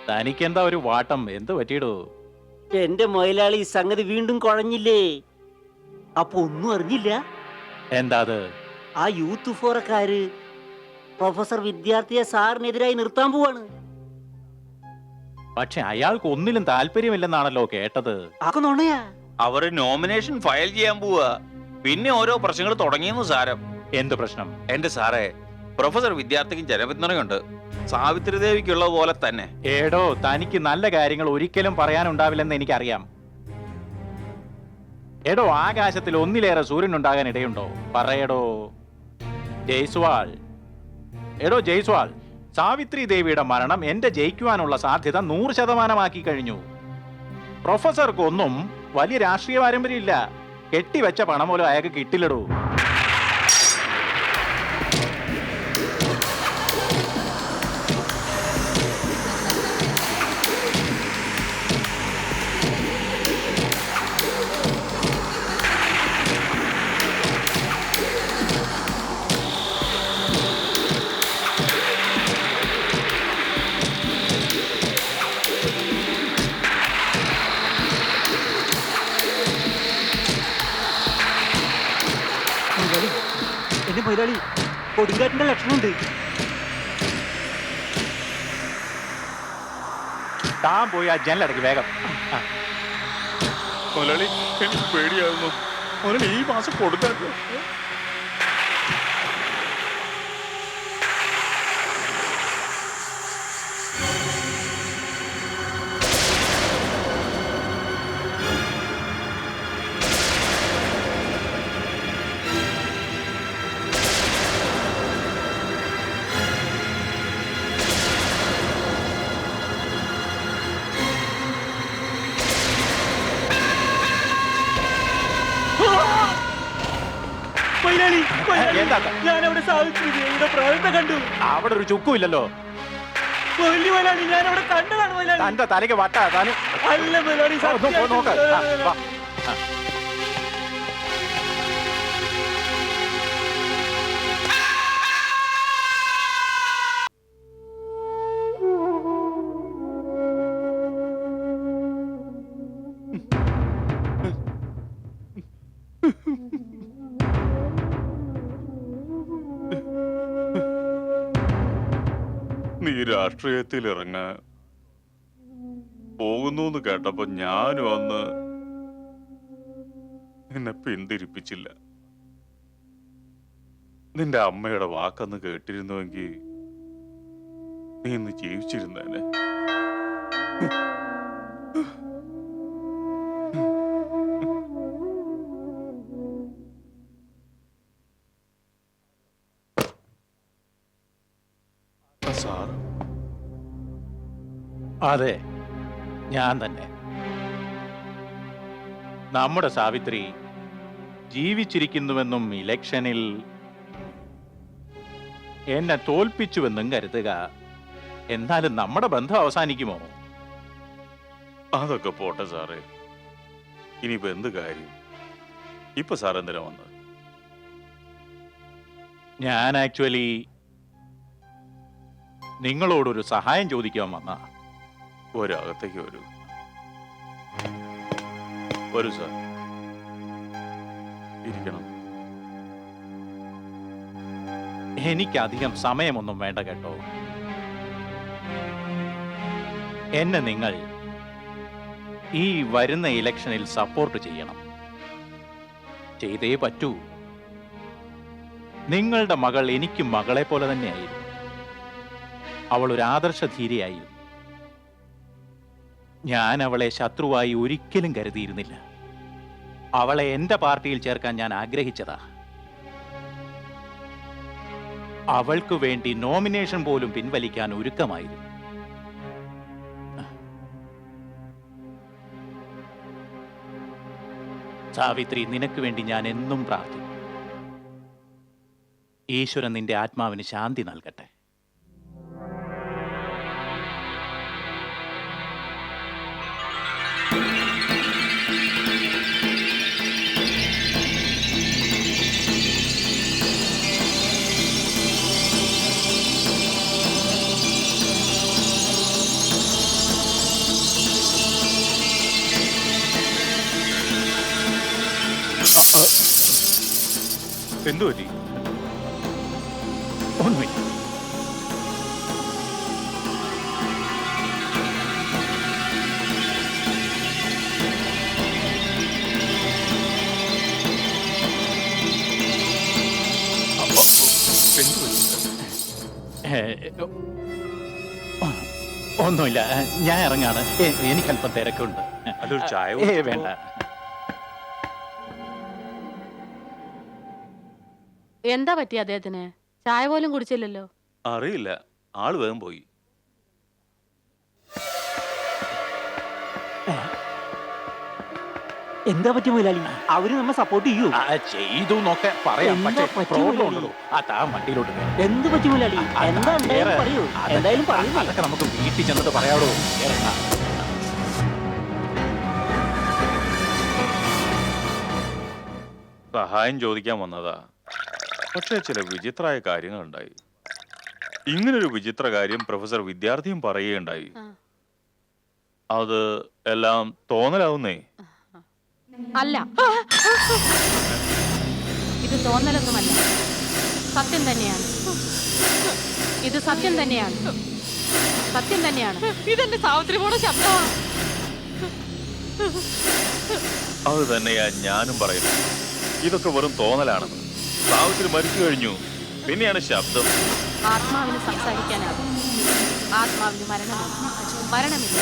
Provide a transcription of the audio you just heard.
തനിക്കെന്താ ഒരു വാട്ടം? എന്ത് പറ്റിയിടൂ? എന്റെ മുതലാളി സംഗതി വീണ്ടും കുഴഞ്ഞില്ലേ? അപ്പൊ ഒന്നും അറിഞ്ഞില്ല. എന്താ അത്? ആ യൂത്ത് ഫോറക്കാര് പ്രൊഫസർ വിദ്യാർത്ഥിയെ സാറിനെതിരായി നിർത്താൻ പോവാണ്. പക്ഷെ അയാൾക്ക് ഒന്നിലും താല്പര്യമില്ലെന്നാണല്ലോ കേട്ടത്. ആക്കെ നുണയാ. അവര് നോമിനേഷൻ ഫയൽ ചെയ്യാൻ പോവാ. പിന്നെ ഓരോ പ്രശ്നങ്ങൾ തുടങ്ങിയെന്ന് സാരം. എന്ത് പ്രശ്നം? എന്റെ സാറേ, പ്രൊഫസർ വിദ്യാർത്ഥിക്ക് ജനപിന്തുണയുണ്ട്, സാവിത്രി ദേവിക്കുള്ള പോലെ തന്നെ. ഏടോ, തനിക്ക് നല്ല കാര്യങ്ങൾ ഒരിക്കലും പറയാനുണ്ടാവില്ലെന്ന് എനിക്കറിയാം. എടോ, ആകാശത്തിൽ ഒന്നിലേറെ സൂര്യൻ ഉണ്ടാകാൻ ഇടയുണ്ടോ? പറയടോ ജയ്സ്വാൾ. എടോ ജയ്സ്വാൾ, സാവിത്രി ദേവിയുടെ മരണം എന്റെ ജയിക്കുവാനുള്ള സാധ്യത 100% കഴിഞ്ഞു. പ്രൊഫസർക്കൊന്നും വലിയ രാഷ്ട്രീയ പാരമ്പര്യമില്ല. കെട്ടിവെച്ച പണം പോലും അയാൾക്ക് കിട്ടില്ലടോ. എന്റെ മുതലാളി, കൊടുങ്കാറ്റിന്റെ ലക്ഷണമുണ്ട്. താൻ പോയി ആ ജനലടക്കി വേഗം. മുതലാളി, എനിക്ക് പേടിയാകുന്നു. മുതലാളി, ഈ മാസം കൊടുക്കാൻ ഞാൻ അവിടെ സാവിത്രി ദേവിയുടെ പ്രവൃത്തി കണ്ടു. അവിടെ ഒരു ചുക്കുമില്ലല്ലോ. മുതലാളി, ഞാൻ അവിടെ കണ്ടതാണ് മുതലാളി. തന്റെ തലയ്ക്ക് വട്ട. താനും അല്ല മുതലാളി, നോക്ക. നീ രാഷ്ട്രീയത്തിൽ ഇറങ്ങാൻ പോകുന്നു കേട്ടപ്പോ ഞാനും അന്ന് നിന്നെ പിന്തിരിപ്പിച്ചില്ല. നിന്റെ അമ്മയുടെ വാക്കന്ന് കേട്ടിരുന്നുവെങ്കിൽ നീ ഇന്ന് ജീവിച്ചിരുന്നേനെ. സാർ, അതെ, ഞാൻ തന്നെ. നമ്മുടെ സാവിത്രി ജീവിച്ചിരിക്കുന്നുവെന്നും ഇലക്ഷനിൽ എന്നെ തോൽപ്പിച്ചുവെന്നും കരുതുക. എന്നാലും നമ്മുടെ ബന്ധം അവസാനിക്കുമോ? അതൊക്കെ പോട്ടെ സാറേ. ഇനിയിപ്പോ എന്ത് കാര്യം? ഇപ്പൊ സാർ എന്തിനാ വന്നത്? ഞാൻ ആക്ച്വലി നിങ്ങളോടൊരു സഹായം ചോദിക്കാൻ വന്ന. ഒരകത്തേക്ക് വരൂ സാർ. ഇരിക്കണം. എനിക്കധികം സമയമൊന്നും വേണ്ട കേട്ടോ. എന്നെ നിങ്ങൾ ഈ വരുന്ന ഇലക്ഷനിൽ സപ്പോർട്ട് ചെയ്യണം. ചെയ്തേ പറ്റൂ. നിങ്ങളുടെ മകൾ എനിക്കും മകളെ പോലെ തന്നെയായിരുന്നു. അവൾ ഒരു ആദർശധീരയായിരുന്നു. ഞാൻ അവളെ ശത്രുവായി ഒരിക്കലും കരുതിയിരുന്നില്ല. അവളെ എന്റെ പാർട്ടിയിൽ ചേർക്കാൻ ഞാൻ ആഗ്രഹിച്ചതാ. അവൾക്ക് വേണ്ടി നോമിനേഷൻ പോലും പിൻവലിക്കാൻ ഒരുക്കമായിരുന്നു. സാവിത്രി, നിനക്ക് വേണ്ടി ഞാൻ എന്നും പ്രാർത്ഥിക്കും. ഈശ്വരൻ നിന്റെ ആത്മാവിന് ശാന്തി നൽകട്ടെ. എന്തു പറ്റി? ഒന്നുമില്ല. എന്തു പറ്റി? ഒന്നുമില്ല, ഞാൻ ഇറങ്ങാണ്. എനിക്കല്പം തിരക്കുണ്ട്. അതൊരു ചായ വേണ്ട. എന്താ പറ്റി അദ്ദേഹത്തിന്? ചായ പോലും കുടിച്ചില്ലല്ലോ. അറിയില്ല, ആള് വേഗം പോയി. എന്താ പറ്റി മുതലാളി? അവര് നമ്മെ സപ്പോർട്ട് ചെയ്യൂ. ചെയ്തു എന്നൊക്കെ പറയാം, എന്താ പക്ഷേ പറ്റി പ്രോബ്ലം മുതലാളി? ഉണ്ടല്ലോ. ആ താൻ വണ്ടിയിലോട്ട് കയറ്. എന്ത് പറ്റി മുതലാളി? എന്താ ഉണ്ടായെന്ന് പറയൂ. എന്തായാലും പറയൂ. അതൊക്കെ നമുക്ക് വീട്ടിൽ ചെന്നിട്ട് പറയാടോ. കേറണ്ട. സഹായം ചോദിക്കാൻ വന്നതാ, പക്ഷേ ചില വിചിത്രമായ കാര്യങ്ങളുണ്ടായി. ഇങ്ങനൊരു വിചിത്ര കാര്യം പ്രൊഫസർ വിദ്യാർത്ഥിയും പറയുകയുണ്ടായി. ആ. അത് എല്ലാം തോന്നലാവുന്നേ. അല്ല, ഇത് തോന്നലൊന്നുമല്ല, സത്യം തന്നെയാണ്. ഇത് സത്യം തന്നെയാണ്, സത്യം തന്നെയാണ്. ഇതെന്റെ സാവിത്രി പോണ ശബ്ദമാണ്. അത് തന്നെയാ ഞാനും പറയുന്നത്. ഇതൊക്കെ വെറും തോന്നലാണെന്ന്. സാവിത്രി മരിച്ചു കഴിഞ്ഞു, പിന്നെയാണ് ശബ്ദം. ആത്മാവിന് സംസാരിക്കാനാകും. ആത്മാവിന് മരണമില്ല, മരണമില്ല.